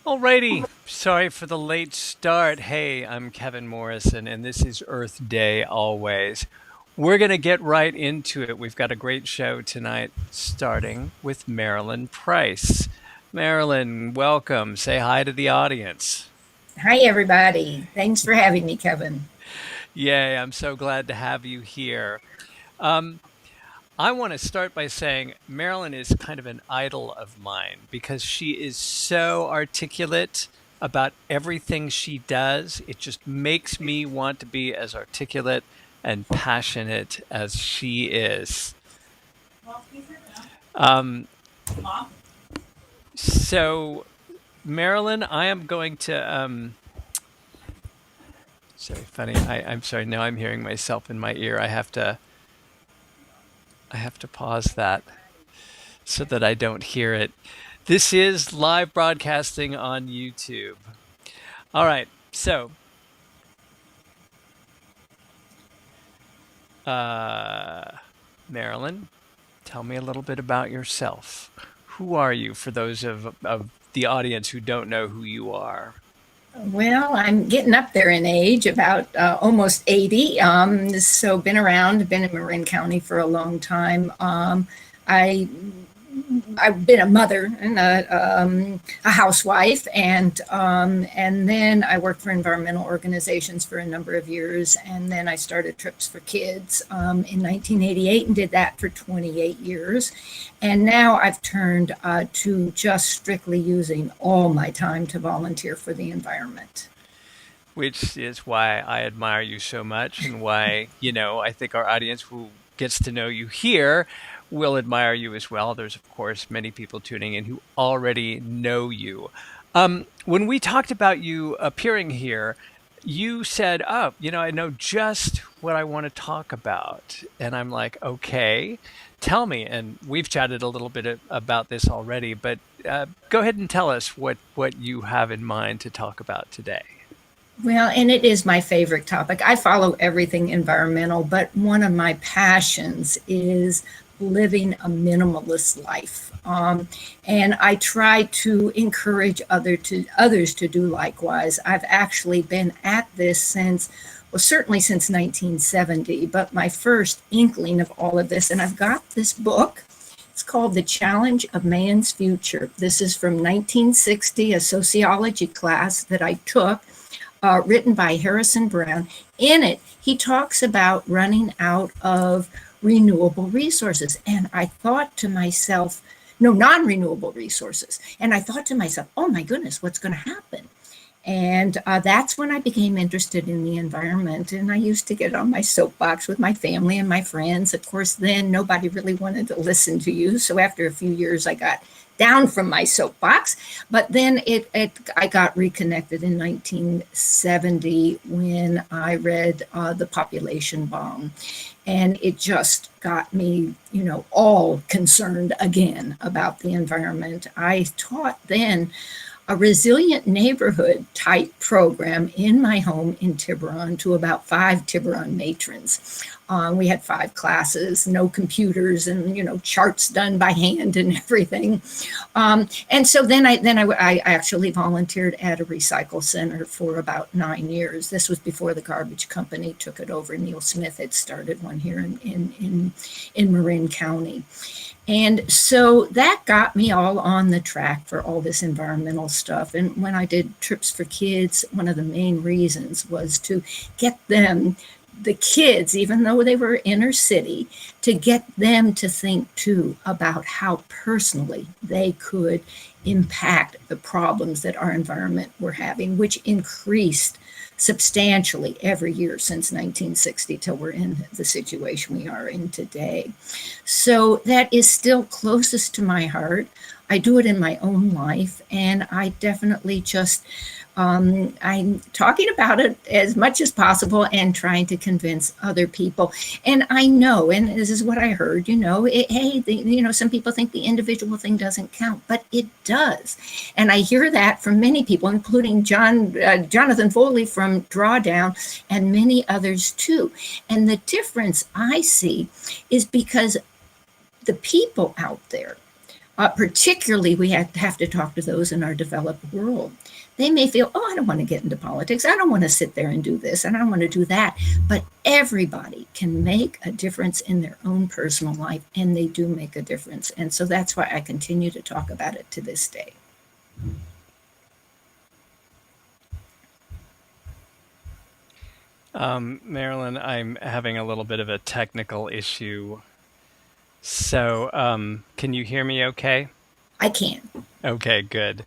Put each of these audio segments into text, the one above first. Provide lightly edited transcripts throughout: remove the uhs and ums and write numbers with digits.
Alrighty, sorry for the late start. Hey, I'm Kevin Morrison, and this is Earth Day Always. We're going to get right into it. We've got a great show tonight, starting with Marilyn Price. Marilyn, welcome. Say hi to the audience. Hi, everybody. Thanks for having me, Kevin. Yay, I'm so glad to have you here. Um, I want to start by saying Marilyn is kind of an idol of mine because she is so articulate about everything she does. It just makes me want to be as articulate and passionate as she is. Um, so, Marilyn, I am going to. Sorry, funny. I'm sorry. Now I'm hearing myself in my ear. I have to pause that so that I don't hear it. This is live broadcasting on YouTube. All right. So, uh, Marilyn, tell me a little bit about yourself. Who are you for those of the audience who don't know who you are? Well, I'm getting up there in age, about almost 80. So been around, been in Marin County for a long time. I I've been a mother and a housewife, and then I worked for environmental organizations for a number of years, and then I started Trips for Kids in 1988 and did that for 28 years, and now I've turned to just strictly using all my time to volunteer for the environment. Which is why I admire you so much and why, I think our audience who gets to know you here will admire you as well. There's, of course, many people tuning in who already know you. When we talked about you appearing here, you said, oh, I know just what I want to talk about. And I'm like, okay, tell me. And we've chatted a little bit about this already, but go ahead and tell us what you have in mind to talk about today. Well, and it is my favorite topic. I follow everything environmental, but one of my passions is living a minimalist life. And I try to encourage others to do likewise. I've actually been at this since, well, certainly since 1970, but my first inkling of all of this, and I've got this book. It's called The Challenge of Man's Future. This is from 1960, a sociology class that I took, written by Harrison Brown. In it, he talks about running out of renewable resources. And I thought to myself, no, non renewable resources. And I thought to myself, oh my goodness, what's going to happen? And that's when I became interested in the environment. And I used to get on my soapbox with my family and my friends. Of course, then nobody really wanted to listen to you. So after a few years, I got down from my soapbox. But then I got reconnected in 1970 when I read The Population Bomb. And it just got me, all concerned again about the environment. I taught then a resilient neighborhood type program in my home in Tiburon to about 5 Tiburon matrons. We had 5 classes, no computers, and charts done by hand and everything. And so then I actually volunteered at a recycle center for about 9 years. This was before the garbage company took it over. Neil Smith had started one here in Marin County. And so that got me all on the track for all this environmental stuff. And when I did Trips for Kids, one of the main reasons was to get them, the kids, even though they were inner city, to get them to think too about how personally they could impact the problems that our environment were having, which increased substantially every year since 1960 till we're in the situation we are in today. So that is still closest to my heart. I do it in my own life, and I definitely just I'm talking about it as much as possible and trying to convince other people. And I know, and this is what I heard, some people think the individual thing doesn't count, but it does. And I hear that from many people, including Jonathan Foley from Drawdown and many others too. And the difference I see is because the people out there, Particularly, we have to talk to those in our developed world. They may feel, oh, I don't want to get into politics. I don't want to sit there and do this, and I don't want to do that. But everybody can make a difference in their own personal life, and they do make a difference. And so that's why I continue to talk about it to this day. Marilyn, I'm having a little bit of a technical issue. So, can you hear me okay? I can. Okay, good.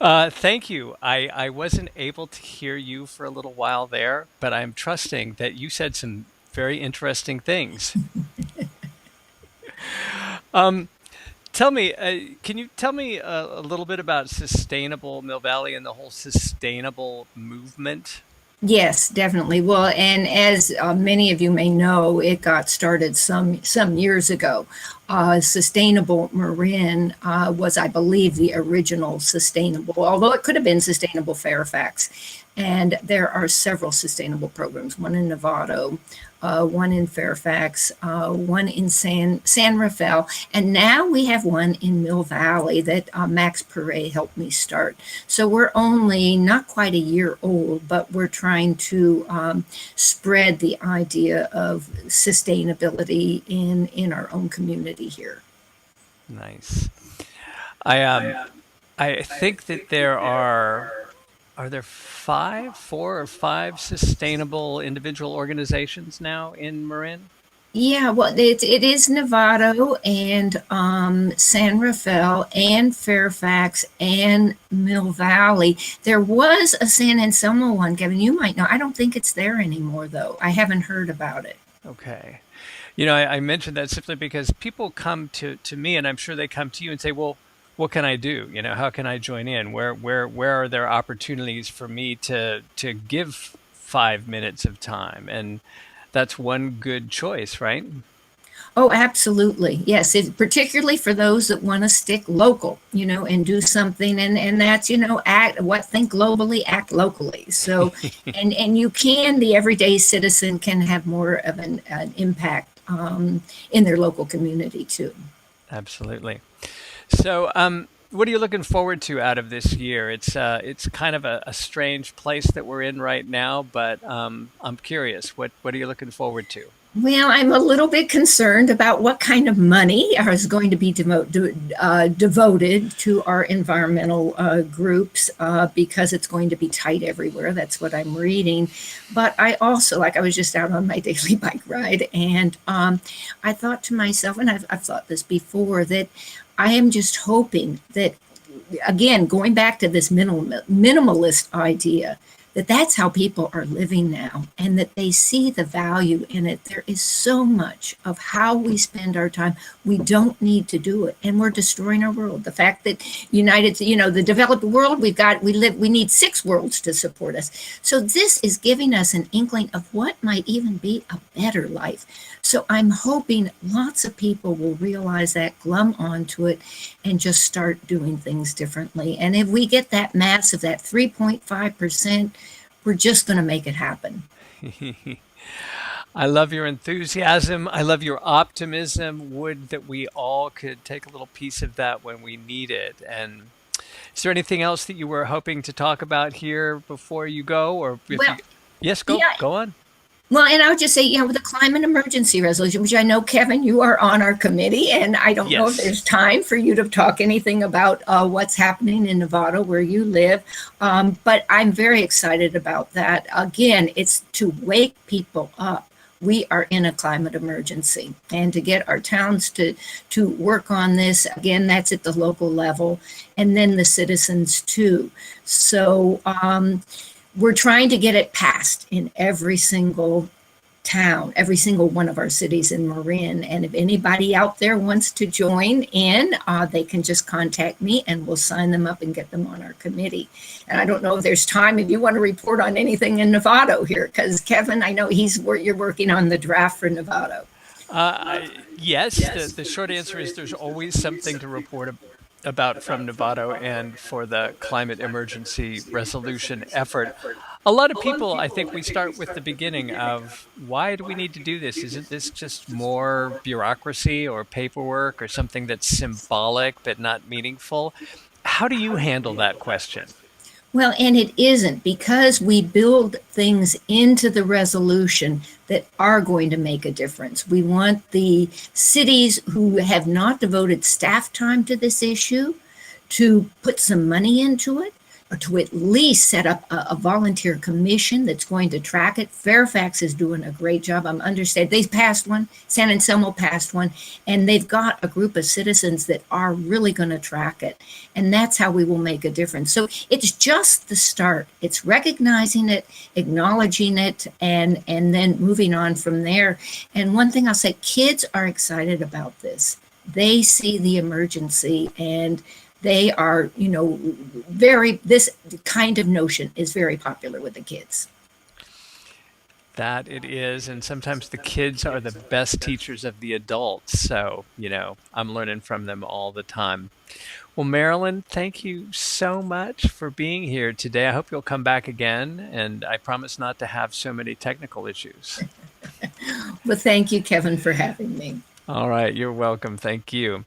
Thank you. I wasn't able to hear you for a little while there, but I'm trusting that you said some very interesting things. Um, Tell me, can you tell me a little bit about sustainable Mill Valley and the whole sustainable movement? Yes, definitely. Well, and as many of you may know, it got started some years ago. Sustainable Marin was, I believe, the original sustainable, although it could have been Sustainable Fairfax. And there are several sustainable programs, one in Novato, one in Fairfax, one in San Rafael, and now we have one in Mill Valley that Max Perret helped me start. So we're only not quite a year old, but we're trying to spread the idea of sustainability in our own community here. Nice. I think that are there four or five sustainable individual organizations now in Marin? Yeah, well, it is Novato and San Rafael and Fairfax and Mill Valley. There was a San Anselmo one, Kevin. You might know. I don't think it's there anymore, though. I haven't heard about it. Okay. You know, I mentioned that simply because people come to me, and I'm sure they come to you and say, "Well, what can I do? You know, how can I join in? Where are there opportunities for me to give 5 minutes of time?" And that's one good choice, right? Oh, absolutely. Yes, particularly for those that want to stick local, and do something, and that's, think globally, act locally. So, and the everyday citizen can have more of an impact in their local community too. Absolutely. So, what are you looking forward to out of this year? It's kind of a strange place that we're in right now, but I'm curious. What are you looking forward to? Well, I'm a little bit concerned about what kind of money is going to be devoted to our environmental groups because it's going to be tight everywhere. That's what I'm reading. But I also, like, I was just out on my daily bike ride, and I thought to myself, and I've thought this before, that I am just hoping that, again, going back to this minimalist idea, that's how people are living now, and that they see the value in it. There is so much of how we spend our time. We don't need to do it, and we're destroying our world. The fact that the developed world, we need 6 worlds to support us. So this is giving us an inkling of what might even be a better life. So I'm hoping lots of people will realize that, glum onto it, and just start doing things differently. And if we get that massive, that 3.5%, we're just going to make it happen. I love your enthusiasm. I love your optimism. Would that we all could take a little piece of that when we need it. And is there anything else that you were hoping to talk about here before you go? Or yes, go on. Well, and I would just say, with the climate emergency resolution, which I know, Kevin, you are on our committee, and I don't know if there's time for you to talk anything about what's happening in Nevada where you live, but I'm very excited about that. Again, it's to wake people up. We are in a climate emergency, and to get our towns to work on this, again, that's at the local level, and then the citizens too. So, we're trying to get it passed in every single town, every single one of our cities in Marin. And if anybody out there wants to join in, they can just contact me and we'll sign them up and get them on our committee. And I don't know if there's time if you want to report on anything in Novato here, because Kevin, I know you're working on the draft for Novato. Yes, the short answer is there's always something to report about from Novato and for the climate emergency resolution effort. A lot of people, I think we start with the beginning of why do we need to do this? Isn't this just more bureaucracy or paperwork or something that's symbolic but not meaningful? How do you handle that question? Well, and it isn't because we build things into the resolution that are going to make a difference. We want the cities who have not devoted staff time to this issue to put some money into it, or to at least set up a volunteer commission that's going to track it. Fairfax is doing a great job. I'm understanding they passed one, San Anselmo passed one, and they've got a group of citizens that are really going to track it. And that's how we will make a difference. So it's just the start. It's recognizing it, acknowledging it, and then moving on from there. And one thing I'll say, kids are excited about this. They see the emergency, and they are, this kind of notion is very popular with the kids. That it is. And sometimes the kids are the best teachers of the adults. So, I'm learning from them all the time. Well, Marilyn, thank you so much for being here today. I hope you'll come back again. And I promise not to have so many technical issues. Well, thank you, Kevin, for having me. All right. You're welcome. Thank you.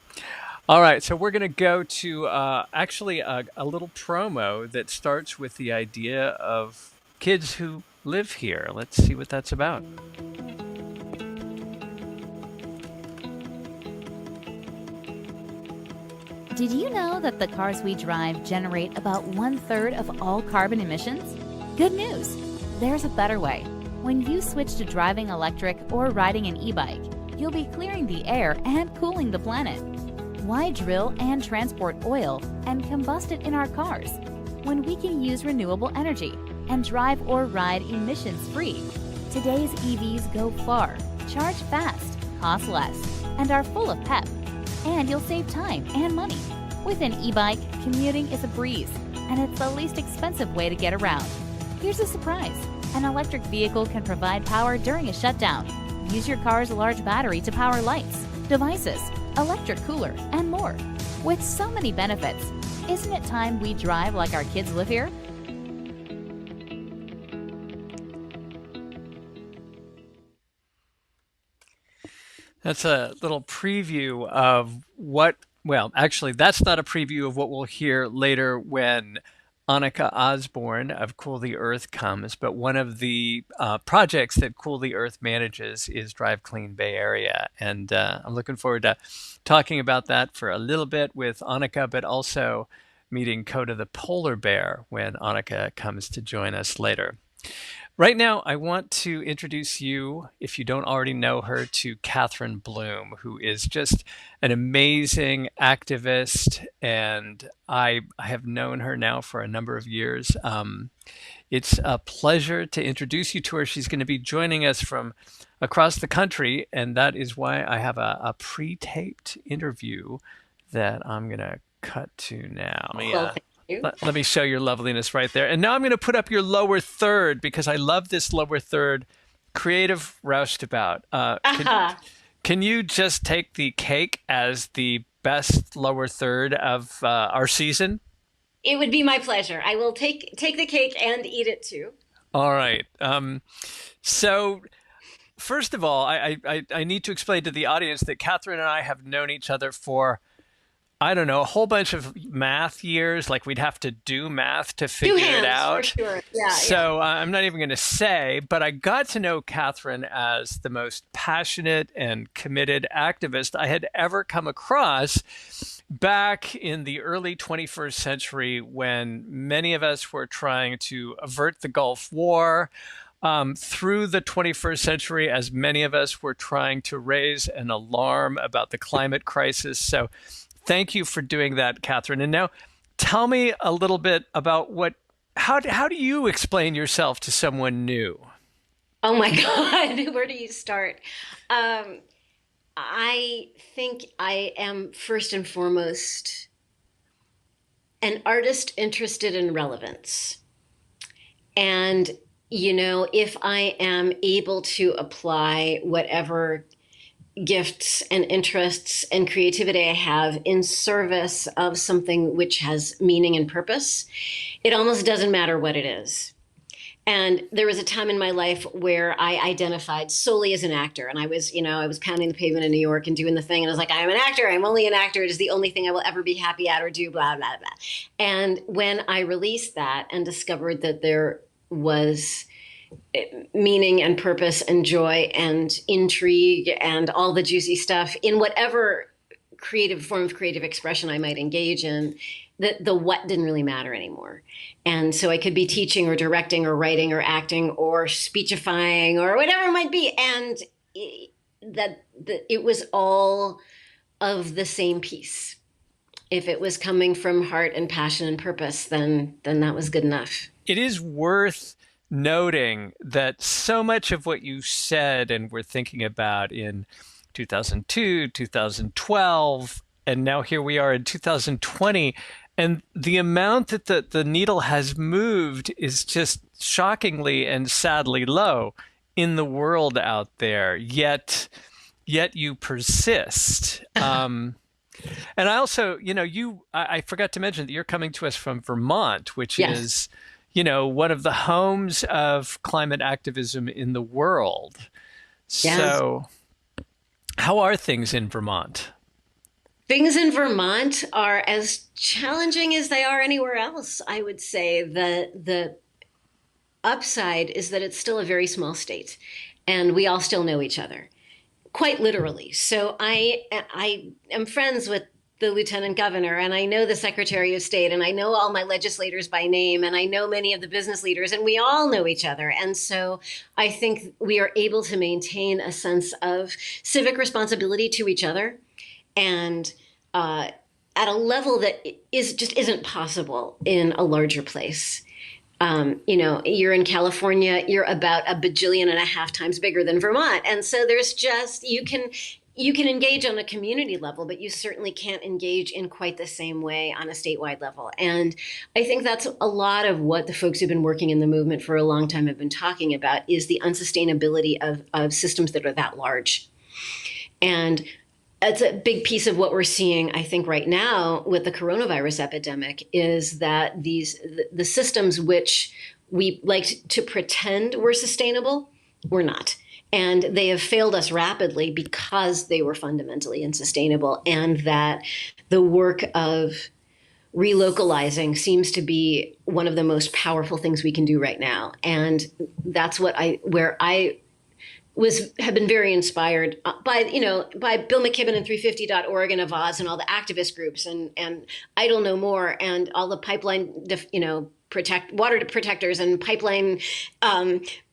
All right, so we're going to go to actually a little promo that starts with the idea of kids who live here. Let's see what that's about. Did you know that the cars we drive generate about 1/3 of all carbon emissions? Good news! There's a better way. When you switch to driving electric or riding an e-bike, you'll be clearing the air and cooling the planet. Why drill and transport oil and combust it in our cars when we can use renewable energy and drive or ride emissions-free? Today's EVs go far, charge fast, cost less, and are full of pep. And you'll save time and money. With an e-bike, commuting is a breeze, and it's the least expensive way to get around. Here's a surprise. An electric vehicle can provide power during a shutdown. Use your car's large battery to power lights, devices, electric cooler, and more. With so many benefits, isn't it time we drive like our kids live here? That's a little preview of actually, that's not a preview of what we'll hear later when Annika Osborne of Cool the Earth comes, but one of the projects that Cool the Earth manages is Drive Clean Bay Area. And I'm looking forward to talking about that for a little bit with Annika, but also meeting Coda the polar bear when Annika comes to join us later. Right now, I want to introduce you, if you don't already know her, to Katherine Bloom, who is just an amazing activist, and I have known her now for a number of years. It's a pleasure to introduce you to her. She's going to be joining us from across the country, and that is why I have a pre-taped interview that I'm going to cut to now. Let me show your loveliness right there. And now I'm going to put up your lower third because I love this lower third. Creative roustabout. Can you just take the cake as the best lower third of our season? It would be my pleasure. I will take the cake and eat it too. All right. So first of all, I need to explain to the audience that Katherine and I have known each other for, I don't know, a whole bunch of math years. Like we'd have to do math to figure it out. For sure. Yeah, so I'm not even going to say, but I got to know Katherine as the most passionate and committed activist I had ever come across back in the early 21st century when many of us were trying to avert the Gulf War. Through the 21st century, as many of us were trying to raise an alarm about the climate crisis. So thank you for doing that, Katherine. And now tell me a little bit about how do you explain yourself to someone new? Oh my God, where do you start? I think I am first and foremost an artist interested in relevance. And, if I am able to apply whatever gifts and interests and creativity I have in service of something which has meaning and purpose, it almost doesn't matter what it is. And there was a time in my life where I identified solely as an actor. And I was pounding the pavement in New York and doing the thing. And I was like, I'm an actor. I'm only an actor. It is the only thing I will ever be happy at or do, blah, blah, blah. And when I released that and discovered that there was meaning and purpose and joy and intrigue and all the juicy stuff in whatever creative form of creative expression I might engage in, the what didn't really matter anymore. And so I could be teaching or directing or writing or acting or speechifying or whatever it might be. And it was all of the same piece. If it was coming from heart and passion and purpose, then that was good enough. It is worth noting that so much of what you said and were thinking about in 2002, 2012, and now here we are in 2020, and the amount that the needle has moved is just shockingly and sadly low in the world out there, yet you persist. And I also, I forgot to mention that you're coming to us from Vermont, which Yes. is one of the homes of climate activism in the world. Yes. So how are things in Vermont? Things in Vermont are as challenging as they are anywhere else. I would say the upside is that it's still a very small state and we all still know each other, quite literally. So I am friends with the lieutenant governor, and I know the secretary of state, and I know all my legislators by name, and I know many of the business leaders, and we all know each other. And so I think we are able to maintain a sense of civic responsibility to each other, and at a level that just isn't possible in a larger place. You're in California, you're about 1.5 bajillion times bigger than Vermont. And so there's just, you can engage on a community level, but you certainly can't engage in quite the same way on a statewide level. And I think that's a lot of what the folks who've been working in the movement for a long time have been talking about, is the unsustainability of systems that are that large. And it's a big piece of what we're seeing, I think, right now with the coronavirus epidemic, is that the systems which we like to pretend were sustainable were not. And they have failed us rapidly because they were fundamentally unsustainable. And that the work of relocalizing seems to be one of the most powerful things we can do right now. And that's where I have been very inspired by Bill McKibben and 350.org and Avaz and all the activist groups and Idle No More and all the pipeline, water protectors and pipeline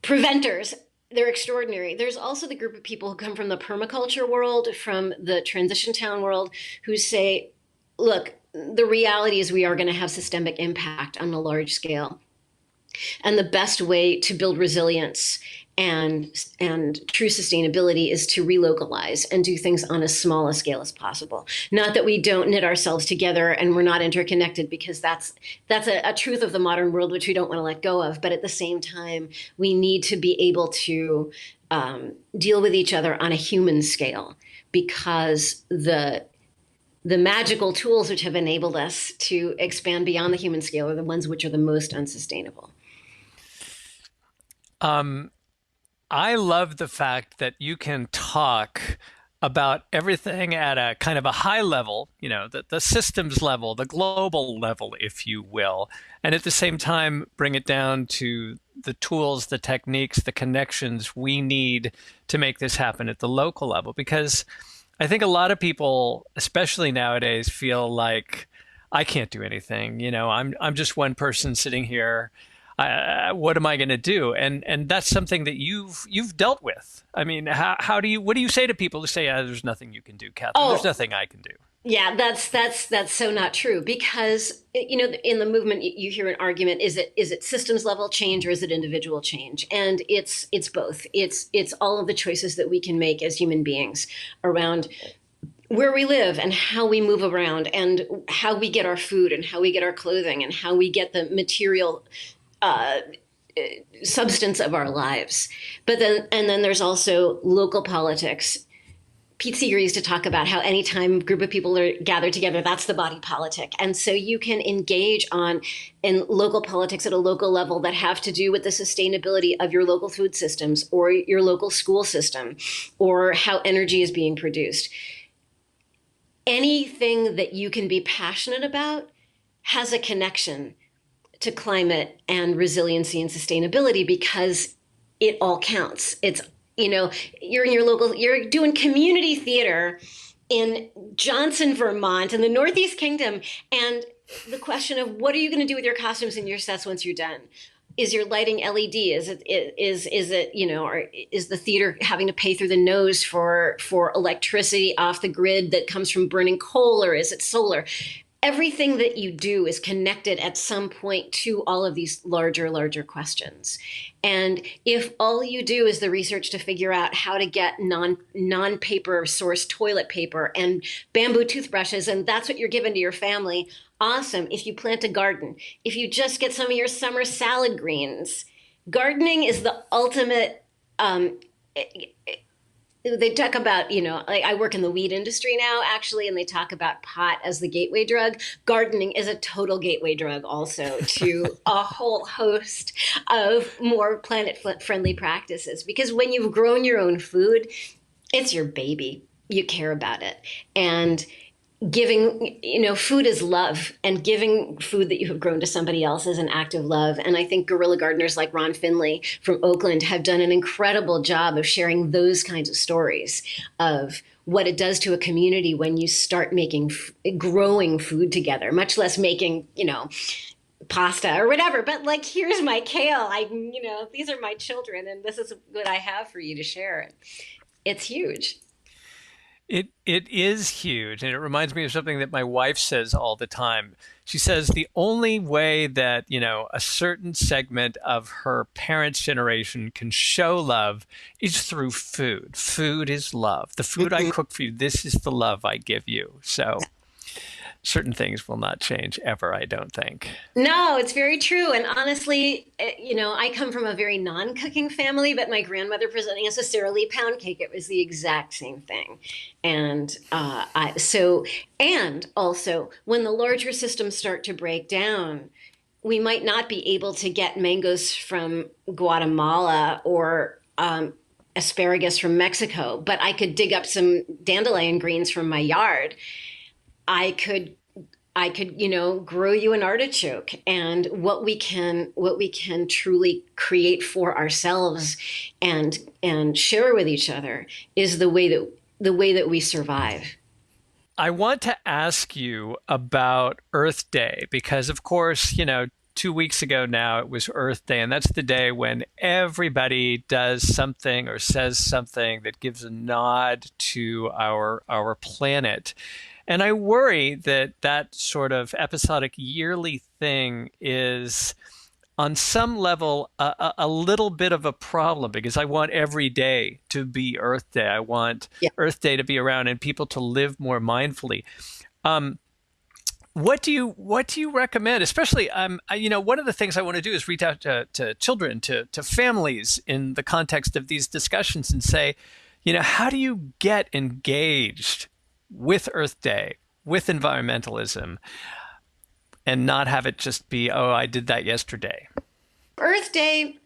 preventers. They're extraordinary. There's also the group of people who come from the permaculture world, from the transition town world, who say, look, the reality is we are going to have systemic impact on a large scale. And the best way to build resilience and true sustainability is to relocalize and do things on as small a scale as possible. Not that we don't knit ourselves together and we're not interconnected, because that's a truth of the modern world which we don't want to let go of. But at the same time, we need to be able to deal with each other on a human scale, because the magical tools which have enabled us to expand beyond the human scale are the ones which are the most unsustainable. I love the fact that you can talk about everything at a kind of a high level, the systems level, the global level, if you will, and at the same time bring it down to the tools, the techniques, the connections we need to make this happen at the local level. Because I think a lot of people, especially nowadays, feel like I can't do anything. I'm just one person sitting here. What am I going to do? And that's something that you've dealt with. I mean, what do you say to people who say, there's nothing you can do, Katherine? There's nothing I can do. Yeah, that's so not true, because in the movement you hear an argument: is it systems level change or is it individual change? And it's both. It's all of the choices that we can make as human beings around where we live and how we move around and how we get our food and how we get our clothing and how we get the material substance of our lives. But then there's also local politics, Pete Seeger used to talk about how anytime a group of people are gathered together, that's the body politic. And so you can engage in local politics at a local level that have to do with the sustainability of your local food systems or your local school system or how energy is being produced. Anything that you can be passionate about has a connection to climate and resiliency and sustainability because it all counts. It's, you're in your local, you're doing community theater in Johnson, Vermont, in the Northeast Kingdom. And the question of what are you going to do with your costumes and your sets once you're done? Is your lighting LED? Is it, or is the theater having to pay through the nose for electricity off the grid that comes from burning coal, or is it solar? Everything that you do is connected at some point to all of these larger questions. And if all you do is the research to figure out how to get non-paper source toilet paper and bamboo toothbrushes, and that's what you're given to your family, awesome. If you plant a garden, if you just get some of your summer salad greens, gardening is the ultimate, they talk about, like I work in the weed industry now, actually, and they talk about pot as the gateway drug. Gardening is a total gateway drug also to a whole host of more planet-friendly practices. Because when you've grown your own food, it's your baby. You care about it. And giving, food is love, and giving food that you have grown to somebody else is an act of love. And I think guerrilla gardeners like Ron Finley from Oakland have done an incredible job of sharing those kinds of stories of what it does to a community when you start growing food together, much less making, pasta or whatever. But like, here's my kale. These are my children, and this is what I have for you to share. It's huge. It is huge, and it reminds me of something that my wife says all the time. She says the only way that, a certain segment of her parents' generation can show love is through food. Food is love. The food I cook for you, this is the love I give you. So certain things will not change ever, I don't think. No, it's very true. And honestly, I come from a very non-cooking family, but my grandmother presenting us a Sara Lee pound cake, it was the exact same thing. And and also when the larger systems start to break down, we might not be able to get mangoes from Guatemala or asparagus from Mexico, but I could dig up some dandelion greens from my yard. I could, grow you an artichoke. And what we can truly create for ourselves and share with each other is the way that we survive. I want to ask you about Earth Day because, of course, 2 weeks ago now it was Earth Day, and that's the day when everybody does something or says something that gives a nod to our planet. And I worry that sort of episodic yearly thing is on some level a little bit of a problem because I want every day to be Earth Day. I want Earth Day to be around and people to live more mindfully. What do you recommend? Especially, one of the things I want to do is reach out to children, to families in the context of these discussions and say, how do you get engaged with Earth Day, with environmentalism, and not have it just be, oh, I did that yesterday? Earth Day,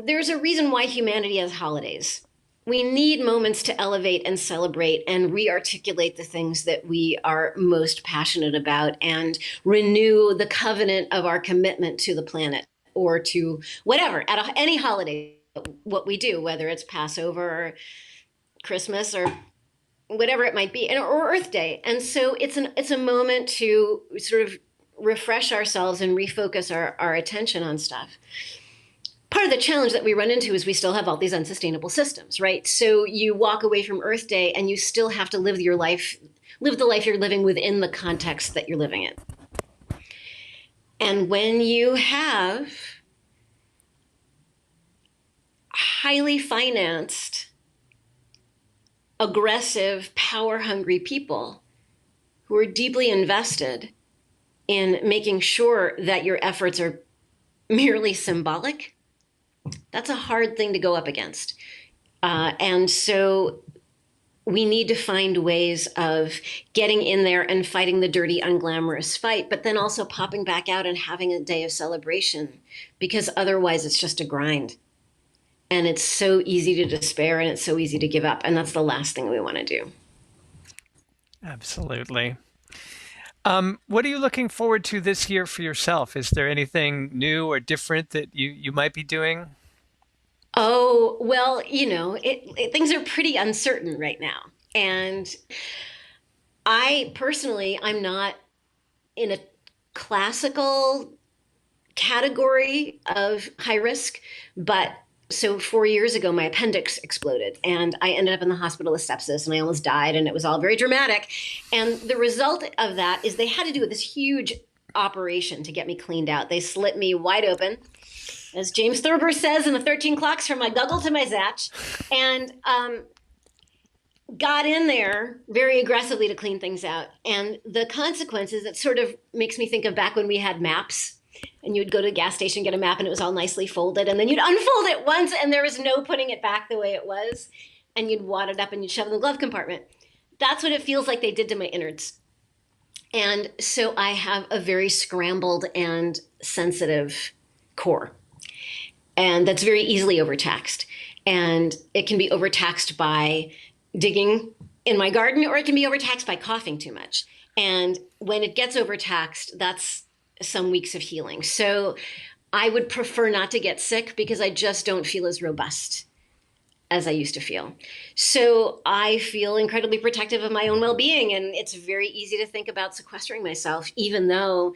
there's a reason why humanity has holidays. We need moments to elevate and celebrate and re-articulate the things that we are most passionate about and renew the covenant of our commitment to the planet or to whatever, at any holiday, what we do, whether it's Passover or Christmas or whatever it might be, or Earth Day. And so it's a moment to sort of refresh ourselves and refocus our attention on stuff. Part of the challenge that we run into is we still have all these unsustainable systems, right? So you walk away from Earth Day and you still have to live the life you're living within the context that you're living in. And when you have highly financed, aggressive, power-hungry people who are deeply invested in making sure that your efforts are merely symbolic, that's a hard thing to go up against. And so we need to find ways of getting in there and fighting the dirty, unglamorous fight, but then also popping back out and having a day of celebration, because otherwise it's just a grind. And it's so easy to despair and it's so easy to give up. And that's the last thing we want to do. Absolutely. What are you looking forward to this year for yourself? Is there anything new or different that you might be doing? Oh, well, things are pretty uncertain right now. And I personally, I'm not in a classical category of high risk, but so 4 years ago, my appendix exploded and I ended up in the hospital with sepsis and I almost died, and it was all very dramatic. And the result of that is they had to do this huge operation to get me cleaned out. They slit me wide open, as James Thurber says in the 13 Clocks, from my guggle to my zatch, and got in there very aggressively to clean things out. And the consequences, it sort of makes me think of back when we had maps. And you'd go to the gas station, get a map, and it was all nicely folded. And then you'd unfold it once, and there was no putting it back the way it was. And you'd wad it up, and you'd shove it in the glove compartment. That's what it feels like they did to my innards. And so I have a very scrambled and sensitive core. And that's very easily overtaxed. And it can be overtaxed by digging in my garden, or it can be overtaxed by coughing too much. And when it gets overtaxed, that's some weeks of healing. So I would prefer not to get sick because I just don't feel as robust as I used to feel. So I feel incredibly protective of my own well-being, and it's very easy to think about sequestering myself, even though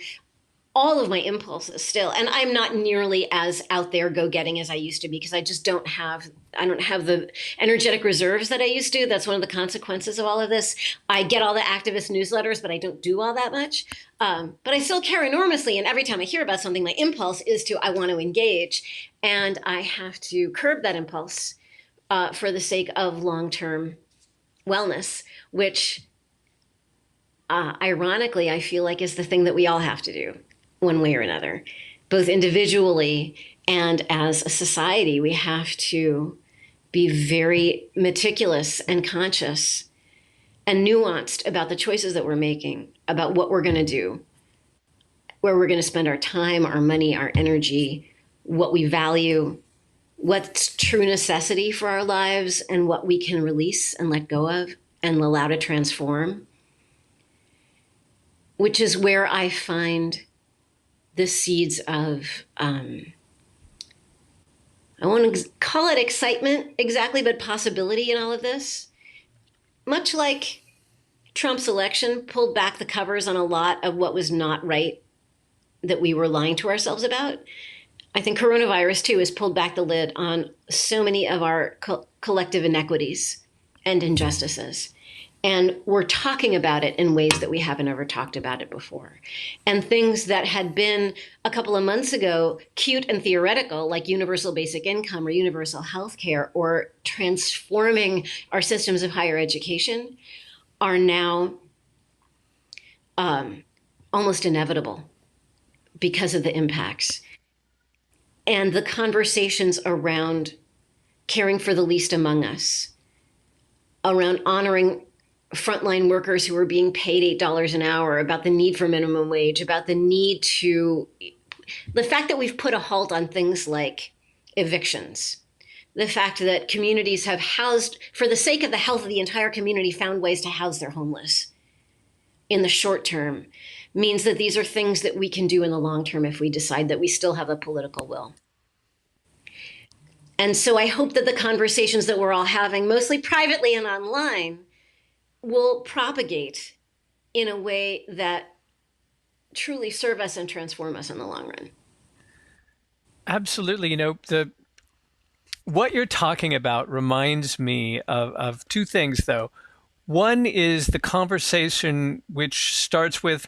all of my impulses still, and I'm not nearly as out there go-getting as I used to be, because I don't have the energetic reserves that I used to. That's one of the consequences of all of this. I get all the activist newsletters, but I don't do all that much. But I still care enormously. And every time I hear about something, my impulse is I want to engage. And I have to curb that impulse for the sake of long-term wellness, which ironically, I feel like is the thing that we all have to do one way or another, both individually and as a society. We have to be very meticulous and conscious and nuanced about the choices that we're making, about what we're going to do, where we're going to spend our time, our money, our energy, what we value, what's true necessity for our lives, and what we can release and let go of and allow to transform, which is where I find the seeds of, I won't call it excitement exactly, but possibility in all of this. Much like Trump's election pulled back the covers on a lot of what was not right that we were lying to ourselves about, I think coronavirus too has pulled back the lid on so many of our collective inequities and injustices. And we're talking about it in ways that we haven't ever talked about it before. And things that had been a couple of months ago cute and theoretical, like universal basic income or universal health care or transforming our systems of higher education, are now almost inevitable because of the impacts. And the conversations around caring for the least among us, around honoring frontline workers who are being paid $8 an hour, about the need for minimum wage, about the fact that we've put a halt on things like evictions, the fact that communities have housed, for the sake of the health of the entire community, found ways to house their homeless in the short term, means that these are things that we can do in the long term if we decide that we still have a political will. And so I hope that the conversations that we're all having, mostly privately and online, will propagate in a way that truly serve us and transform us in the long run. Absolutely. What you're talking about reminds me of two things, though. One is the conversation which starts with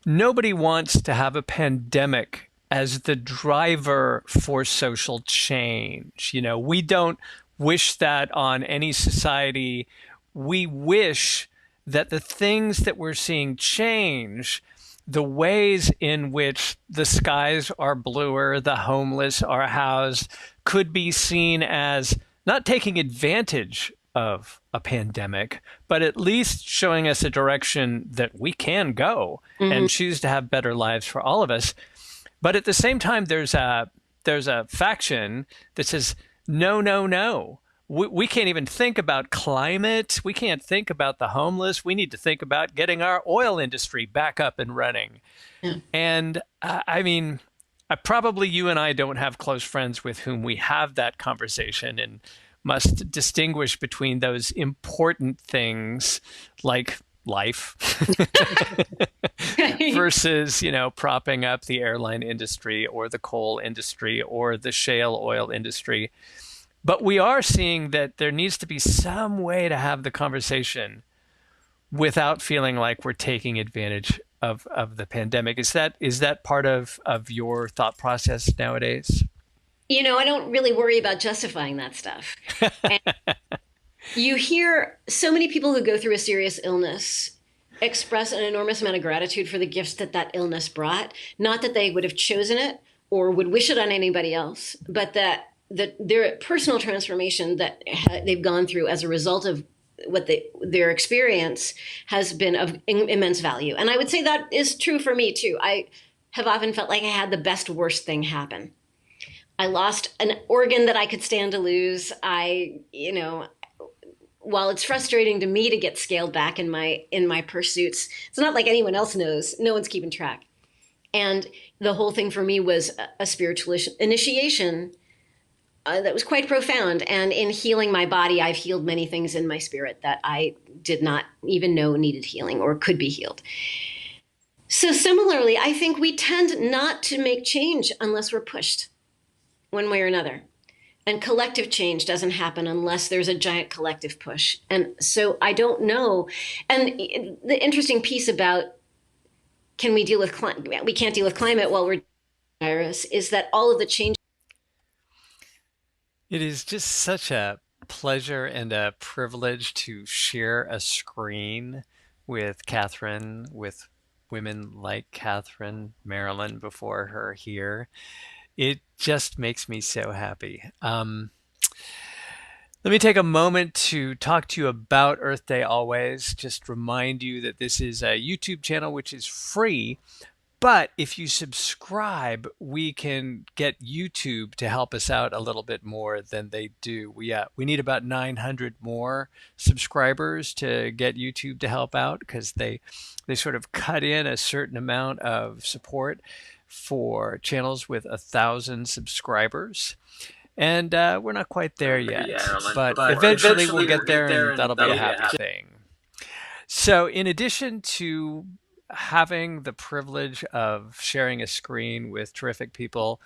nobody wants to have a pandemic as the driver for social change. We don't wish that on any society. We wish that the things that we're seeing change, the ways in which the skies are bluer, the homeless are housed, could be seen as not taking advantage of a pandemic, but at least showing us a direction that we can go Mm-hmm. and choose to have better lives for all of us. But at the same time, there's a faction that says no, no, no. We can't even think about climate. We can't think about the homeless. We need to think about getting our oil industry back up and running. Yeah. And I mean, probably you and I don't have close friends with whom we have that conversation and must distinguish between those important things like life versus, propping up the airline industry or the coal industry or the shale oil industry. But we are seeing that there needs to be some way to have the conversation without feeling like we're taking advantage of the pandemic. Is that part of your thought process nowadays? I don't really worry about justifying that stuff. And you hear so many people who go through a serious illness express an enormous amount of gratitude for the gifts that illness brought. Not that they would have chosen it or would wish it on anybody else, but that their personal transformation that they've gone through as a result of what their experience has been of immense value. And I would say that is true for me too. I have often felt like I had the best worst thing happen. I lost an organ that I could stand to lose. While it's frustrating to me to get scaled back in my pursuits, it's not like anyone else knows. No one's keeping track. And the whole thing for me was a spiritual initiation that was quite profound. And in healing my body, I've healed many things in my spirit that I did not even know needed healing or could be healed. So similarly, I think we tend not to make change unless we're pushed one way or another. And collective change doesn't happen unless there's a giant collective push. And so I don't know. And the interesting piece about can we deal with climate? We can't deal with climate while we're virus is that all of the change. It is just such a pleasure and a privilege to share a screen with Katherine, with women like Katherine, Marilyn before her here. It just makes me so happy. Let me take a moment to talk to you about Earth Day Always. Just remind you that this is a YouTube channel which is free, but if you subscribe, we can get YouTube to help us out a little bit more than they do. We need about 900 more subscribers to get YouTube to help out because they sort of cut in a certain amount of support for channels with 1,000 subscribers. And we're not quite there yet, but eventually we'll get there and that'll be a happy thing. So in addition to having the privilege of sharing a screen with terrific people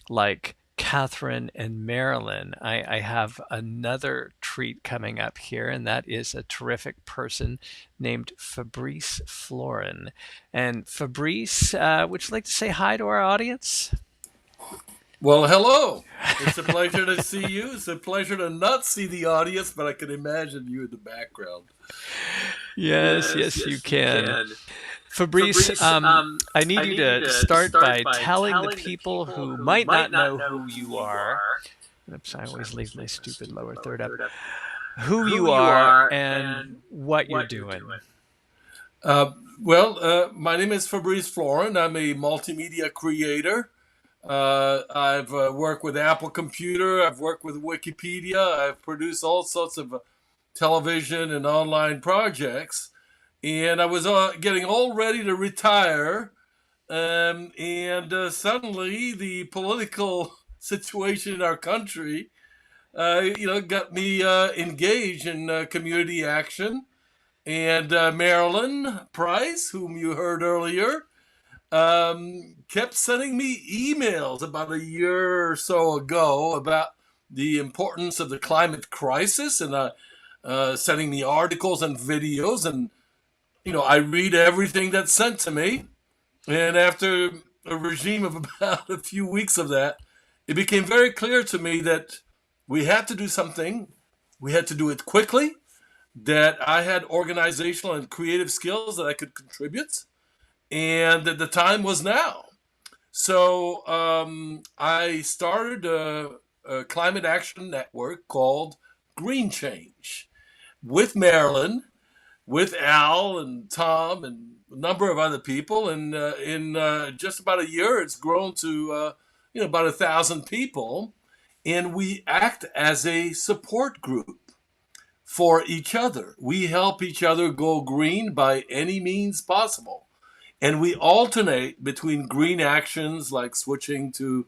like Katherine and Marilyn, I have another treat coming up here, and that is a terrific person named Fabrice Florin. And Fabrice, would you like to say hi to our audience? Well, hello. It's a pleasure to see you. It's a pleasure to not see the audience, but I can imagine you in the background. Yes, you can. Fabrice, I need you to start by telling the people who might not know who you are. Oops, I always leave my stupid lower third up. Who you are and what you're doing. My name is Fabrice Florin. I'm a multimedia creator. I've worked with Apple Computer. I've worked with Wikipedia. I've produced all sorts of television and online projects. And I was getting all ready to retire. And suddenly the political situation in our country, got me engaged in community action. And Marilyn Price, whom you heard earlier, kept sending me emails about a year or so ago about the importance of the climate crisis and sending me articles and videos. And, I read everything that's sent to me. And after a regime of about a few weeks of that, it became very clear to me that we had to do something. We had to do it quickly, that I had organizational and creative skills that I could contribute, and that the time was now. So I started a climate action network called Green Change. with Marilyn, with Al and Tom and a number of other people. And in just about a year, it's grown to about 1,000 people. And we act as a support group for each other. We help each other go green by any means possible. And we alternate between green actions like switching to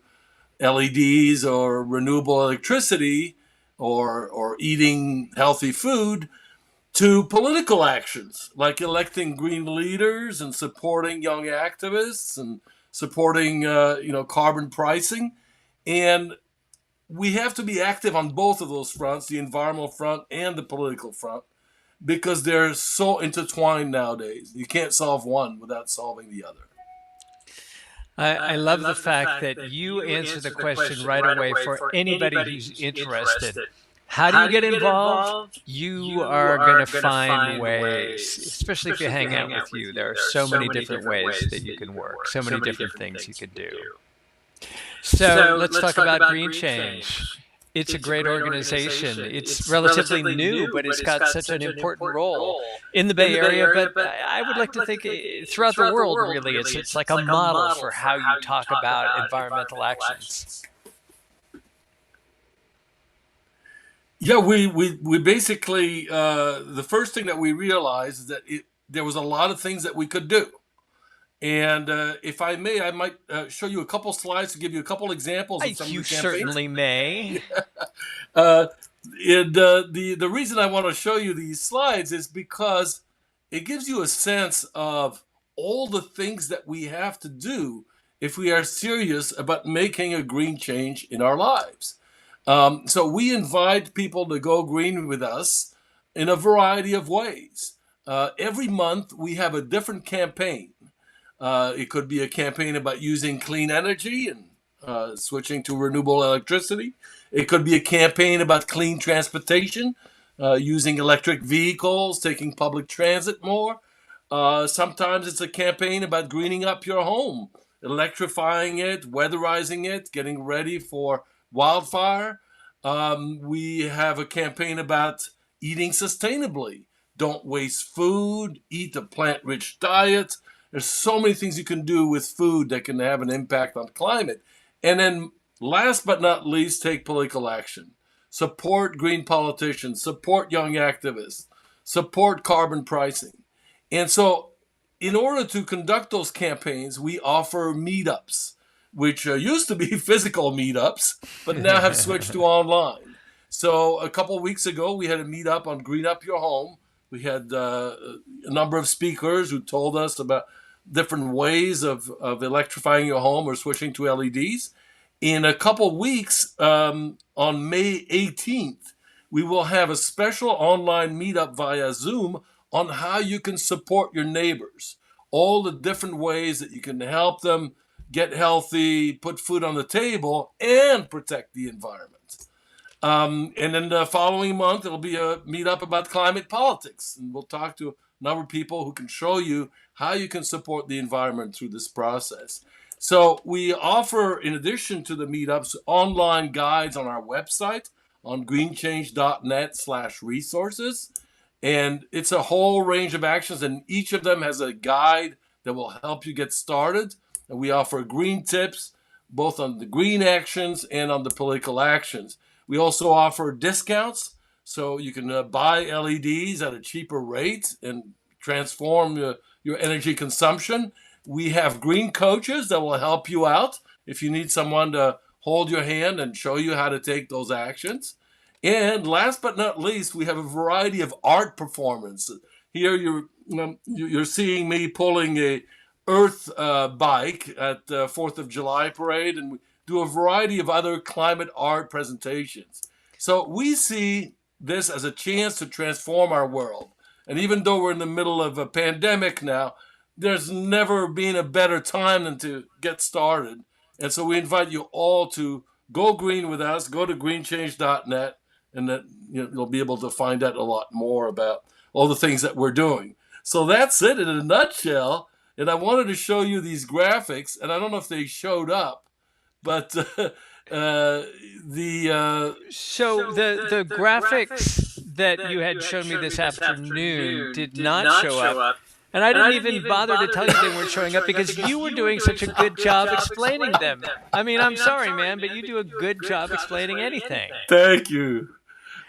LEDs or renewable electricity or eating healthy food to political actions like electing green leaders and supporting young activists and supporting carbon pricing. And we have to be active on both of those fronts, the environmental front and the political front, because they're so intertwined nowadays. You can't solve one without solving the other. I love the fact that you answer the question right away for anybody who's interested. How do you get involved? You are going to find ways, especially if you hang out with you. There are so many different ways that you can work, so many different things you can do. So let's talk about Green Change. It's a great organization. It's relatively new, but it's got such an important role in the Bay Area. But I would like to think throughout the world, really, it's like a model for how you talk about environmental actions. Yeah, we basically, the first thing that we realized is that there was a lot of things that we could do. And if I may, I might show you a couple slides to give you a couple examples of some of the campaigns. You certainly may. The reason I want to show you these slides is because it gives you a sense of all the things that we have to do if we are serious about making a green change in our lives. So we invite people to go green with us in a variety of ways. Every month we have a different campaign. It could be a campaign about using clean energy and switching to renewable electricity. It could be a campaign about clean transportation, using electric vehicles, taking public transit more. Sometimes it's a campaign about greening up your home, electrifying it, weatherizing it, getting ready for wildfire. We have a campaign about eating sustainably. Don't waste food, eat a plant-rich diet. There's so many things you can do with food that can have an impact on climate. And then last but not least, take political action. Support green politicians, support young activists, support carbon pricing. And so in order to conduct those campaigns, we offer meetups, which used to be physical meetups, but now have switched to online. So a couple of weeks ago, we had a meetup on Green Up Your Home. We had a number of speakers who told us about different ways of electrifying your home or switching to LEDs. In a couple weeks, on May 18th, we will have a special online meetup via Zoom on how you can support your neighbors, all the different ways that you can help them get healthy, put food on the table, and protect the environment. And then the following month, it'll be a meetup about climate politics. And we'll talk to a number of people who can show you how you can support the environment through this process. So we offer, in addition to the meetups, online guides on our website on greenchange.net/resources. And it's a whole range of actions, and each of them has a guide that will help you get started. And we offer green tips, both on the green actions and on the political actions. We also offer discounts, so you can buy LEDs at a cheaper rate and transform your energy consumption. We have green coaches that will help you out if you need someone to hold your hand and show you how to take those actions. And last but not least, we have a variety of art performances. Here you're seeing me pulling a Earth bike at the 4th of July parade, and we do a variety of other climate art presentations. So we see this as a chance to transform our world. And even though we're in the middle of a pandemic now, there's never been a better time than to get started. And so we invite you all to go green with us, go to greenchange.net, and that you'll be able to find out a lot more about all the things that we're doing. So that's it in a nutshell. And I wanted to show you these graphics, and I don't know if they showed up, but the graphics that you had shown me this afternoon did not show up. And I didn't even bother to tell you they weren't showing up because you were doing such a good job explaining them. I mean, I'm sorry, man, but you do a good job explaining anything. Thank you.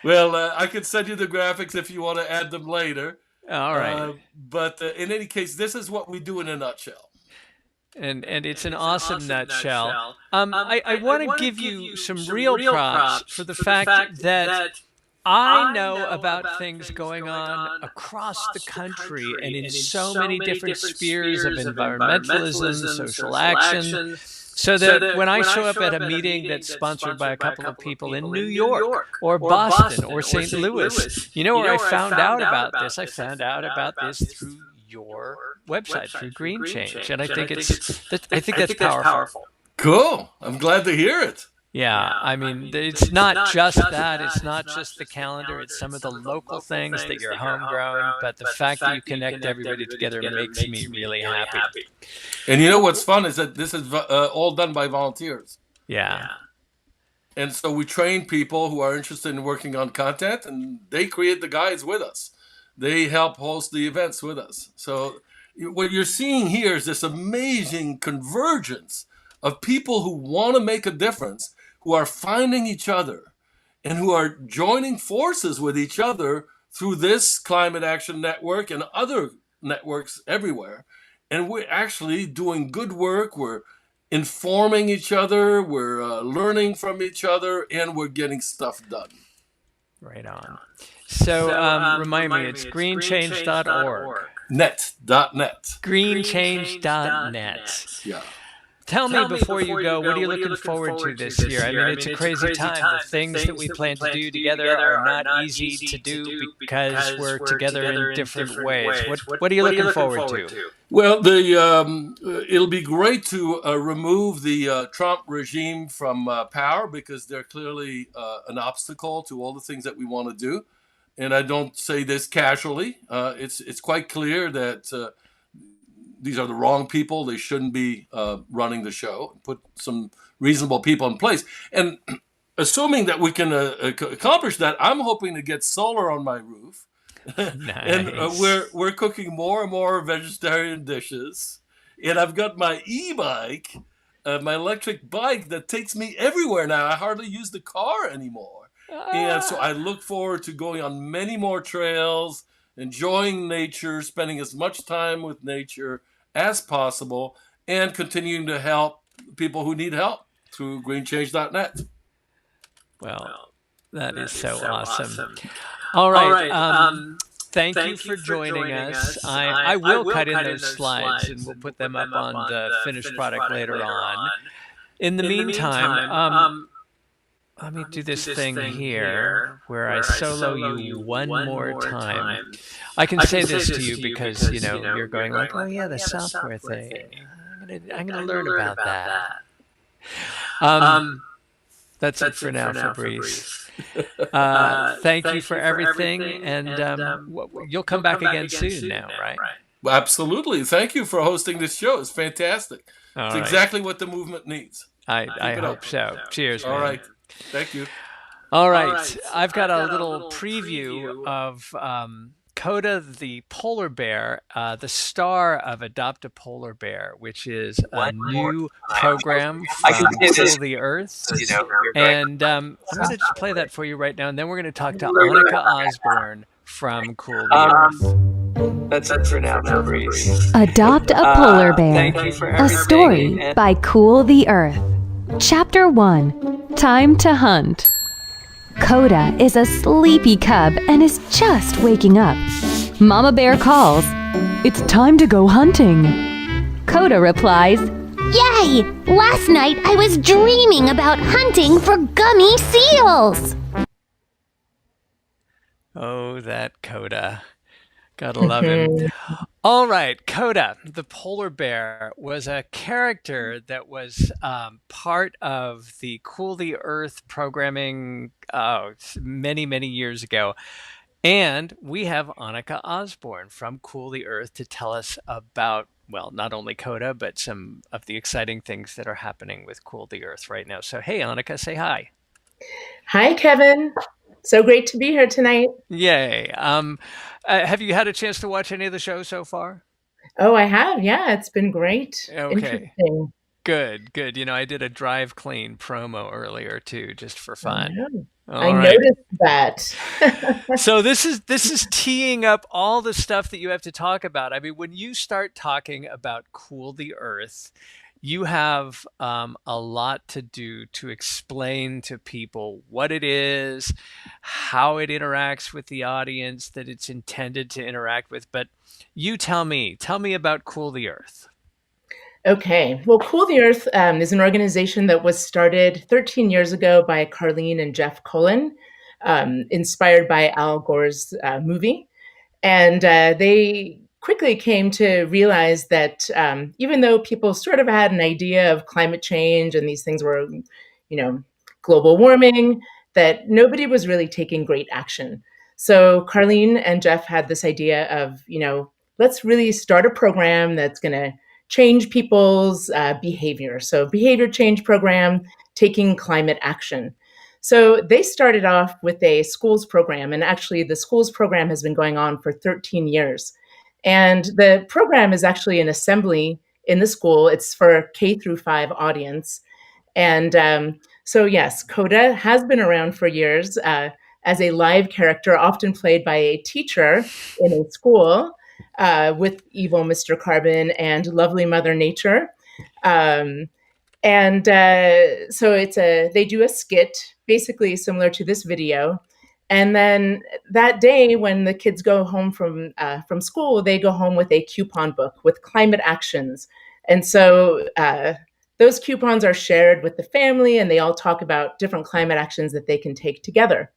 Well, I can send you the graphics if you want to add them later. All right. But in any case, this is what we do in a nutshell. And it's an awesome nutshell. I want to give you some real props for the fact that I know about things going on across the country and in so many different spheres of environmentalism, social action, so that when I show up at a meeting that's sponsored by a couple of people in New York or Boston or St. Louis, you know where I found out about this? I found out about this through your website, through Green Change, and I think that's powerful. Cool. I'm glad to hear it. Yeah, I mean, it's not just that. It's not just the calendar. It's some of the local things that you're homegrown. But the fact that you connect everybody together makes me really happy. And you know what's fun is that this is all done by volunteers. Yeah. And so we train people who are interested in working on content, and they create the guides with us. They help host the events with us. So what you're seeing here is this amazing convergence of people who want to make a difference, who are finding each other, and who are joining forces with each other through this Climate Action Network and other networks everywhere. And we're actually doing good work. We're informing each other. We're learning from each other, and we're getting stuff done. Right on. So remind me, it's greenchange.org. Net. Greenchange.net. Yeah. Tell me before you go, what are you looking forward to this year? I mean, it's a crazy time. The things that we plan to do together are not easy to do because we're together in different ways. What are you looking forward to? Well, it'll be great to remove the Trump regime from power because they're clearly an obstacle to all the things that we want to do. And I don't say this casually. It's quite clear that these are the wrong people. They shouldn't be running the show. Put some reasonable people in place. And assuming that we can accomplish that, I'm hoping to get solar on my roof. Nice. And we're cooking more and more vegetarian dishes. And I've got my e-bike, my electric bike that takes me everywhere now. I hardly use the car anymore. And so I look forward to going on many more trails, enjoying nature, spending as much time with nature as possible, and continuing to help people who need help through greenchange.net. Well, that is so awesome. All right. Thank you for joining us. I will cut in those slides, and we'll put them up on the finished product later on. In the meantime, let me do this thing here where I solo you one more time. I can say this to you because, you're going like, oh yeah, the software thing. I'm gonna learn about that. That's it for now, Fabrice. Thank you for everything, and you'll come back again soon now, right? Absolutely. Thank you for hosting this show. It's fantastic. It's exactly what the movement needs. I hope so. Cheers, man. All right. Thank you. All right. I've got a little preview of Coda the polar bear, the star of Adopt a Polar Bear, which is a new program from Cool the Earth. And I'm going to just play that for you right now, and then we're going to talk to Annika Osborne from Cool the Earth. That's it for now, Fabrice. Adopt a Polar Bear, a story by Cool the Earth. Chapter 1, Time to Hunt. Coda is a sleepy cub and is just waking up. Mama Bear calls, "It's time to go hunting." Coda replies, "Yay! Last night I was dreaming about hunting for gummy seals." Oh, that Coda. Gotta love him. All right, Coda, the polar bear, was a character that was part of the Cool the Earth programming many, many years ago. And we have Annika Osborne from Cool the Earth to tell us about, well, not only Coda, but some of the exciting things that are happening with Cool the Earth right now. So, hey, Annika, say hi. Hi, Kevin. So great to be here tonight. Yay. Have you had a chance to watch any of the show so far? Oh, I have. Yeah, it's been great. Okay. Interesting. Good, good. I did a drive clean promo earlier too, just for Oh, fun. no. I All right. noticed that. So this is teeing up all the stuff that you have to talk about. I mean, when you start talking about Cool the Earth, you have a lot to do to explain to people what it is, how it interacts with the audience that it's intended to interact with. But you tell me about Cool the Earth. Okay. Well, Cool the Earth is an organization that was started 13 years ago by Carlene and Jeff Cullen, inspired by Al Gore's movie. And they quickly came to realize that even though people sort of had an idea of climate change and these things were, global warming, that nobody was really taking great action. So Carlene and Jeff had this idea of, let's really start a program that's going to change people's behavior. So behavior change program, taking climate action. So they started off with a schools program, and actually the schools program has been going on for 13 years. And the program is actually an assembly in the school. It's for K through 5 audience. And so, yes, Coda has been around for years as a live character, often played by a teacher in a school with evil Mr. Carbon and lovely Mother Nature. And so they do a skit basically similar to this video. And then that day, when the kids go home from school, they go home with a coupon book with climate actions. And so those coupons are shared with the family, and they all talk about different climate actions that they can take together.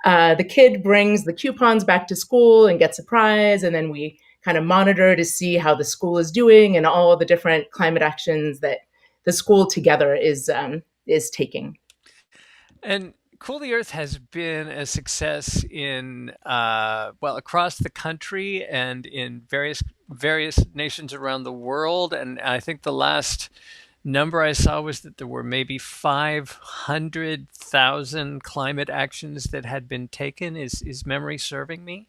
The kid brings the coupons back to school and gets a prize, and then we kind of monitor to see how the school is doing and all the different climate actions that the school together is taking. And Cool the Earth has been a success in across the country and in various nations around the world. And I think the last number I saw was that there were maybe 500,000 climate actions that had been taken. Is memory serving me?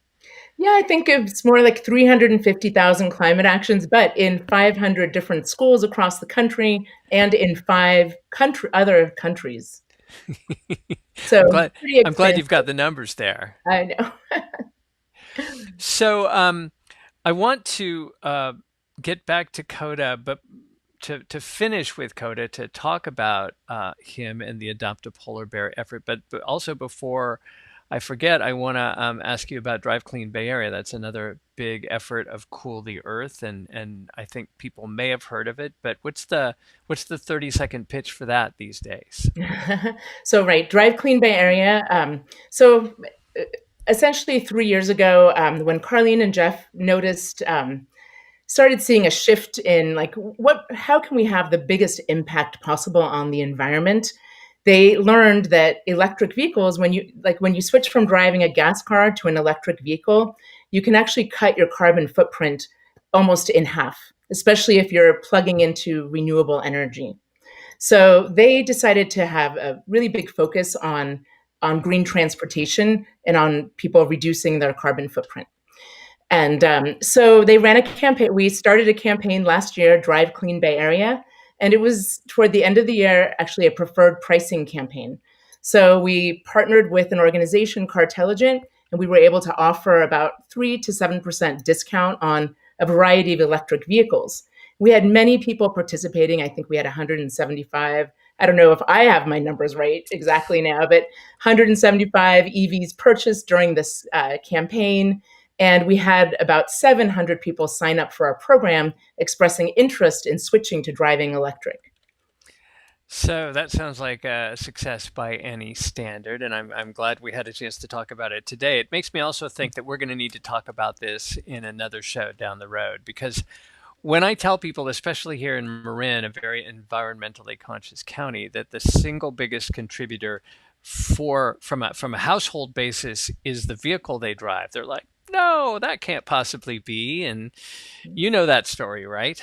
Yeah, I think it's more like 350,000 climate actions, but in 500 different schools across the country and in 5 other countries. So I'm glad you've got the numbers there. I know. So I want to get back to Coda, but to finish with Coda, to talk about him and the Adopt a Polar Bear effort. But also, before I forget, I want to ask you about Drive Clean Bay Area. That's another big effort of Cool the Earth, and I think people may have heard of it. But what's the 30-second pitch for that these days? So right, Drive Clean Bay Area. So essentially 3 years ago, when Carlene and Jeff started seeing a shift in how can we have the biggest impact possible on the environment. They learned that electric vehicles, when you switch from driving a gas car to an electric vehicle, you can actually cut your carbon footprint almost in half, especially if you're plugging into renewable energy. So they decided to have a really big focus on green transportation and on people reducing their carbon footprint. And so they ran a campaign. We started a campaign last year, Drive Clean Bay Area. And it was toward the end of the year, actually a preferred pricing campaign. So we partnered with an organization, Cartelligent, and we were able to offer about 3 to 7% discount on a variety of electric vehicles. We had many people participating. I think we had 175. I don't know if I have my numbers right exactly now, but 175 EVs purchased during this campaign. And we had about 700 people sign up for our program expressing interest in switching to driving electric. So that sounds like a success by any standard, and I'm glad we had a chance to talk about it today. It makes me also think that we're going to need to talk about this in another show down the road, because when I tell people, especially here in Marin, a very environmentally conscious county, that the single biggest contributor from a household basis is the vehicle they drive, they're like, no, that can't possibly be. And you know that story, right?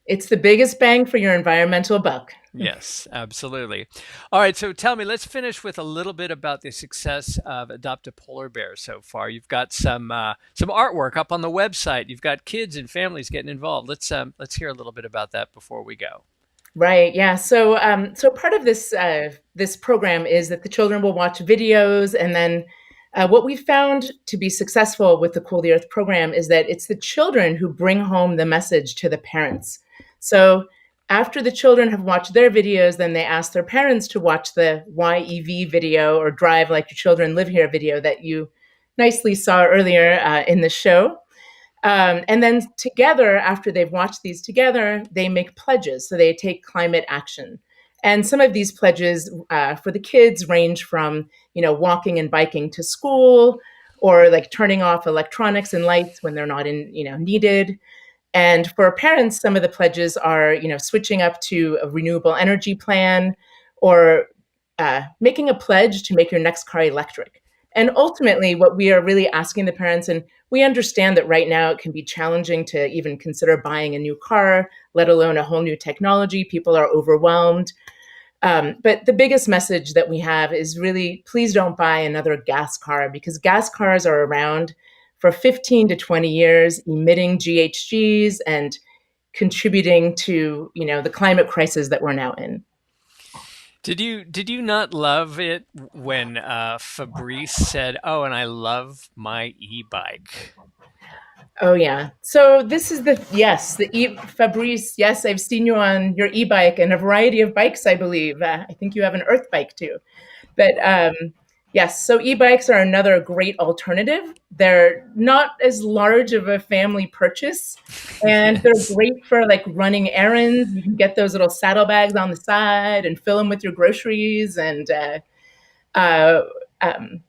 It's the biggest bang for your environmental buck. Yes, absolutely. All right, so tell me, let's finish with a little bit about the success of Adopt a Polar Bear so far. You've got some artwork up on the website. You've got kids and families getting involved. Let's hear a little bit about that before we go. Right. Yeah. So part of this program is that the children will watch videos, and then what we found to be successful with the Cool the Earth program is that it's the children who bring home the message to the parents. So after the children have watched their videos, then they ask their parents to watch the YEV video, or Drive Like Your Children Live Here video, that you nicely saw earlier in the show. And then together, after they've watched these together, they make pledges. So they take climate action. And some of these pledges for the kids range from, walking and biking to school, or like turning off electronics and lights when they're not needed. And for parents, some of the pledges are, switching up to a renewable energy plan, or making a pledge to make your next car electric. And ultimately, what we are really asking the parents, and we understand that right now it can be challenging to even consider buying a new car, let alone a whole new technology. People are overwhelmed. But the biggest message that we have is really, please don't buy another gas car, because gas cars are around for 15 to 20 years, emitting GHGs and contributing to, the climate crisis that we're now in. Did you not love it when Fabrice said, "Oh, and I love my e-bike"? Oh yeah. So this is Fabrice. Yes, I've seen you on your e-bike and a variety of bikes, I believe. I think you have an earth bike too. But yes, so e-bikes are another great alternative. They're not as large of a family purchase, and Yes. they're great for like running errands. You can get those little saddlebags on the side and fill them with your groceries. And uh, um,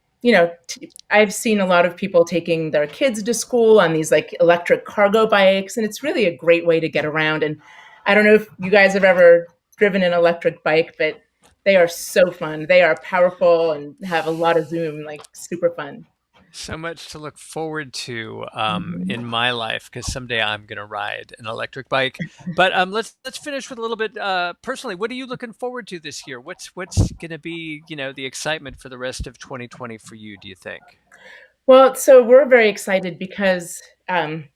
I've seen a lot of people taking their kids to school on these like electric cargo bikes, and it's really a great way to get around. And I don't know if you guys have ever driven an electric bike, but they are so fun. They are powerful and have a lot of zoom, like super fun. So much to look forward to Mhm. in my life, because someday I'm going to ride an electric bike. But let's finish with a little bit personally. What are you looking forward to this year? What's going to be the excitement for the rest of 2020 for you? Do you think? Well, so we're very excited because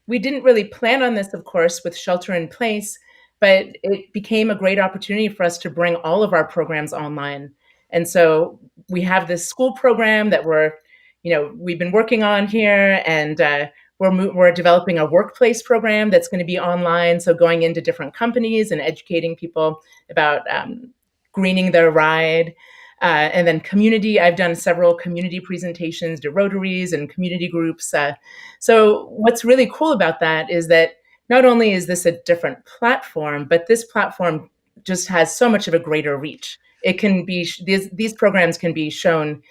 we didn't really plan on this, of course, with shelter in place, but it became a great opportunity for us to bring all of our programs online. And so we have this school program that we've been working on here, and we're developing a workplace program that's going to be online. So going into different companies and educating people about greening their ride. And then community, I've done several community presentations to Rotaries and community groups. So what's really cool about that is that not only is this a different platform, but this platform just has so much of a greater reach. It can be these programs can be shown,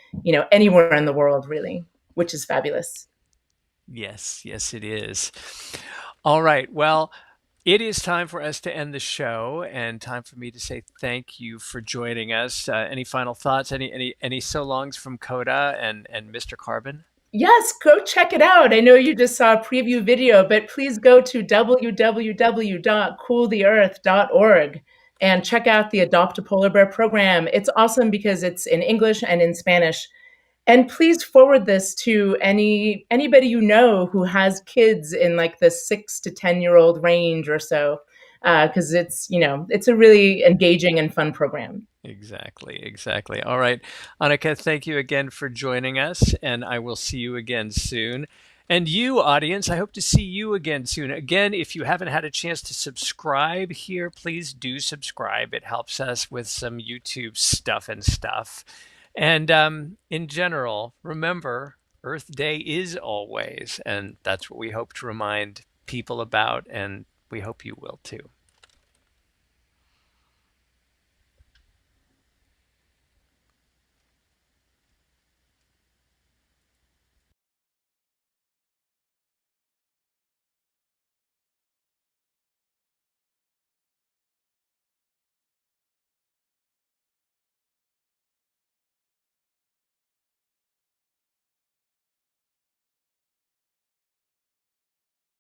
anywhere in the world, really, which is fabulous. Yes, yes, it is. All right. Well, it is time for us to end the show, and time for me to say thank you for joining us. Any final thoughts? Any so longs from Coda and Mr. Carbon? Yes, go check it out. I know you just saw a preview video, but please go to www.cooltheearth.org and check out the Adopt a Polar Bear program. It's awesome because it's in English and in Spanish. And please forward this to anybody you know who has kids in like the 6 to 10-year-old range or so, because it's a really engaging and fun program. Exactly, exactly. All right. Annika, thank you again for joining us, and I will see you again soon. And you, audience, I hope to see you again soon. Again, if you haven't had a chance to subscribe here, please do subscribe. It helps us with some YouTube stuff. And in general, remember, Earth Day is always, and that's what we hope to remind people about, and we hope you will too.